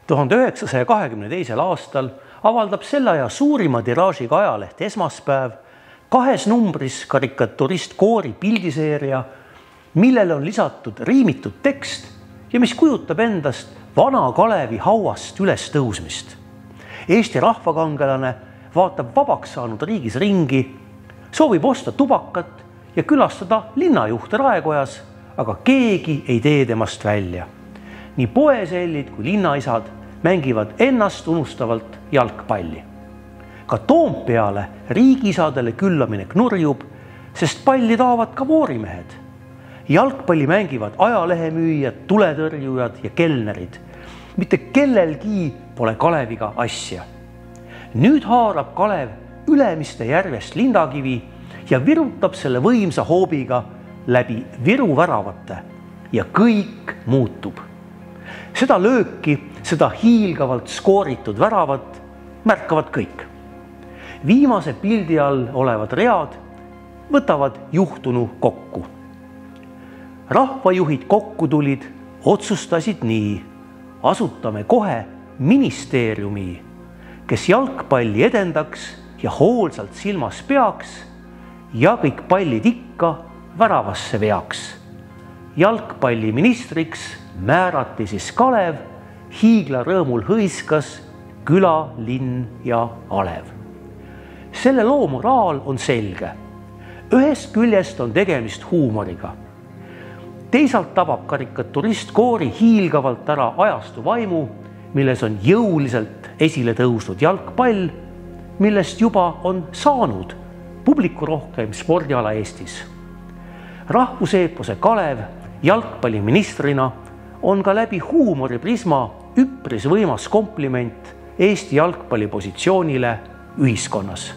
1922. aastal avaldab selle aja suurima tiraažiga ajaleht Esmaspäev 2 numbris karikaturist Koori pildiseeria, millele on lisatud riimitud tekst ja mis kujutab endast vana Kalevi hauast üles tõusmist. Eesti rahvakangelane vaatab vabaks saanud riigis ringi, soovib osta tubakat ja külastada linnajuhte Raekojas, aga keegi ei tee temast välja. Nii poesellid kui linnaisad mängivad ennast unustavalt jalgpalli. Ka Toompeale riigiisadele küllaminek nurjub, sest palli taavad ka voorimehed. Jalgpalli mängivad ajalehemüüjad, tuletõrjujad ja kelnerid. Mitte kellelgi pole Kaleviga asja. Nüüd haarab Kalev Ülemiste järvest lindakivi ja virutab selle võimsa hoobiga läbi Viru väravate ja kõik muutub. Seda lööki, seda hiilgavalt skooritud väravat märkavad kõik. Viimase pildi all olevad read võtavad juhtunu kokku. Rahvajuhid kokku tulid, otsustasid nii: asutame kohe ministeeriumi, kes jalgpalli edendaks ja hoolsalt silmas peaks ja kõik pallid ikka väravasse veaks. Jalgpalliministriks määrati siis Kalev, hiigla rõõmul hõiskas küla, linn ja alev. Selle loo moraal on selge. Ühest küljest on tegemist huumoriga. Teisalt tabab karikaturist Koori hiilgavalt ära ajastu vaimu, milles on jõuliselt esile tõusnud jalgpall, millest juba on saanud publikurohkeim spordiala Eestis. Rahvuseepose Kalev jalgpalliministrina on ka läbi huumoriprisma üpris võimas kompliment Eesti jalgpallipositsioonile ühiskonnas.